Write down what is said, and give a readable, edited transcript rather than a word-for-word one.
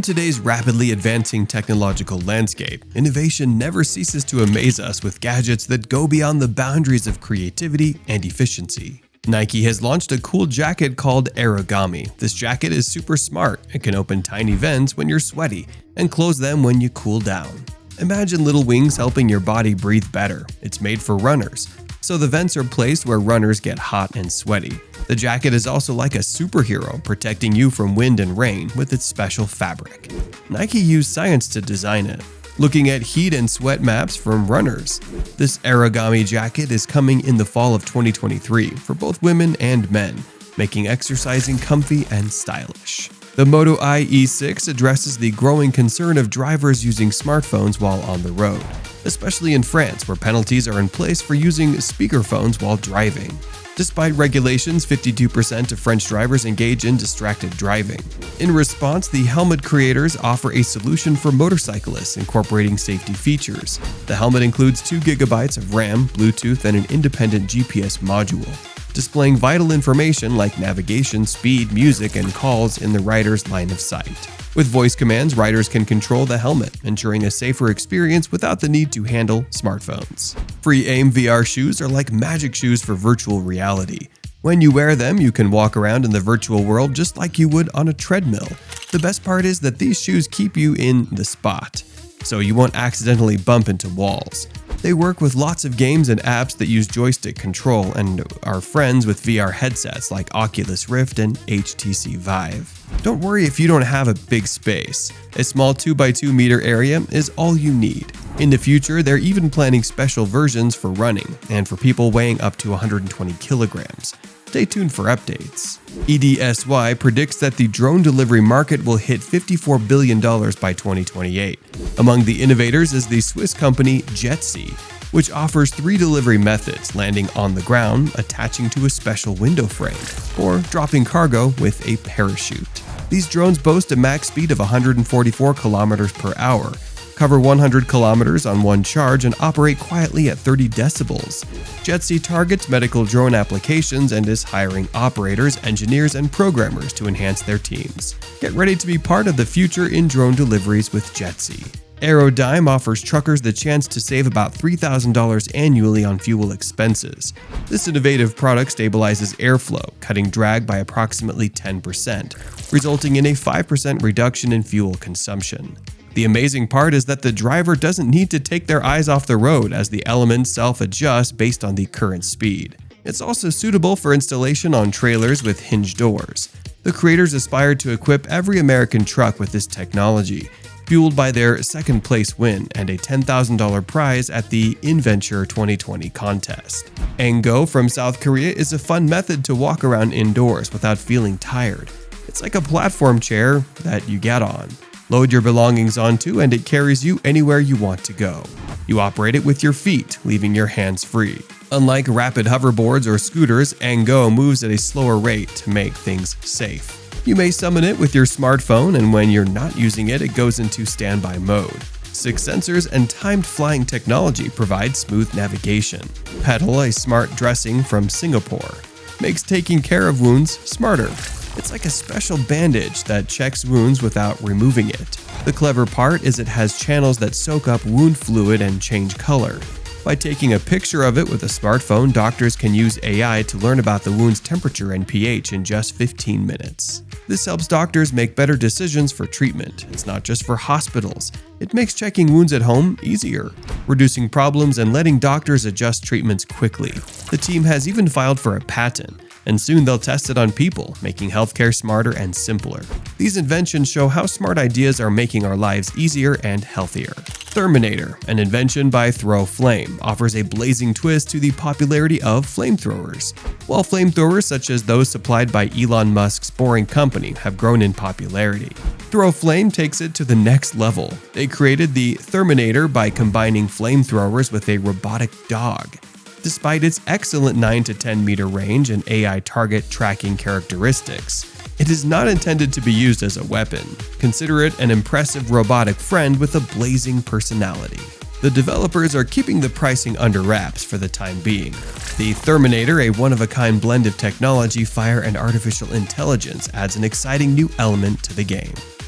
today's rapidly advancing technological landscape, innovation never ceases to amaze us with gadgets that go beyond the boundaries of creativity and efficiency. Nike has launched a cool jacket called Aerogami. This jacket is super smart. It can open tiny vents when you're sweaty and close them when you cool down. Imagine little wings helping your body breathe better. It's made for runners, so the vents are placed where runners get hot and sweaty. The jacket is also like a superhero, protecting you from wind and rain with its special fabric. Nike used science to design it, looking at heat and sweat maps from runners. This Aerogami jacket is coming in the fall of 2023 for both women and men, making exercising comfy and stylish. The Moto I E6 addresses the growing concern of drivers using smartphones while on the road, especially in France, where penalties are in place for using speakerphones while driving. Despite regulations, 52% of French drivers engage in distracted driving. In response, the helmet creators offer a solution for motorcyclists incorporating safety features. The helmet includes 2 GB of RAM, Bluetooth, and an independent GPS module, displaying vital information like navigation, speed, music, and calls in the rider's line of sight. With voice commands, riders can control the helmet, ensuring a safer experience without the need to handle smartphones. Free Aim VR shoes are like magic shoes for virtual reality. When you wear them, you can walk around in the virtual world just like you would on a treadmill. The best part is that these shoes keep you in the spot, so you won't accidentally bump into walls. They work with lots of games and apps that use joystick control and are friends with VR headsets like Oculus Rift and HTC Vive. Don't worry if you don't have a big space. A small 2x2 meter area is all you need. In the future, they're even planning special versions for running and for people weighing up to 120 kilograms. Stay tuned for updates. EDSY predicts that the drone delivery market will hit $54 billion by 2028. Among the innovators is the Swiss company Jetsy, which offers 3 delivery methods: landing on the ground, attaching to a special window frame, or dropping cargo with a parachute. These drones boast a max speed of 144 kilometers per hour, cover 100 kilometers on one charge, and operate quietly at 30 decibels. Jetsy targets medical drone applications and is hiring operators, engineers, and programmers to enhance their teams. Get ready to be part of the future in drone deliveries with Jetsy. Aerodime offers truckers the chance to save about $3,000 annually on fuel expenses. This innovative product stabilizes airflow, cutting drag by approximately 10%, resulting in a 5% reduction in fuel consumption. The amazing part is that the driver doesn't need to take their eyes off the road, as the elements self-adjust based on the current speed. It's also suitable for installation on trailers with hinge doors. The creators aspired to equip every American truck with this technology, fueled by their second-place win and a $10,000 prize at the InVenture 2020 contest. Ango from South Korea is a fun method to walk around indoors without feeling tired. It's like a platform chair that you get on, load your belongings onto, and it carries you anywhere you want to go. You operate it with your feet, leaving your hands free. Unlike rapid hoverboards or scooters, Ango moves at a slower rate to make things safe. You may summon it with your smartphone, and when you're not using it, it goes into standby mode. 6 sensors and timed flying technology provide smooth navigation. Petal, a smart dressing from Singapore, makes taking care of wounds smarter. It's like a special bandage that checks wounds without removing it. The clever part is it has channels that soak up wound fluid and change color. By taking a picture of it with a smartphone, doctors can use AI to learn about the wound's temperature and pH in just 15 minutes. This helps doctors make better decisions for treatment. It's not just for hospitals. It makes checking wounds at home easier, reducing problems and letting doctors adjust treatments quickly. The team has even filed for a patent, and soon they'll test it on people, making healthcare smarter and simpler. These inventions show how smart ideas are making our lives easier and healthier. Therminator, an invention by Throw Flame, offers a blazing twist to the popularity of flamethrowers. While flamethrowers such as those supplied by Elon Musk's Boring Company have grown in popularity, Throw Flame takes it to the next level. They created the Therminator by combining flamethrowers with a robotic dog. Despite its excellent 9 to 10 meter range and AI target tracking characteristics, it is not intended to be used as a weapon. Consider it an impressive robotic friend with a blazing personality. The developers are keeping the pricing under wraps for the time being. The Therminator, a one-of-a-kind blend of technology, fire, and artificial intelligence, adds an exciting new element to the game.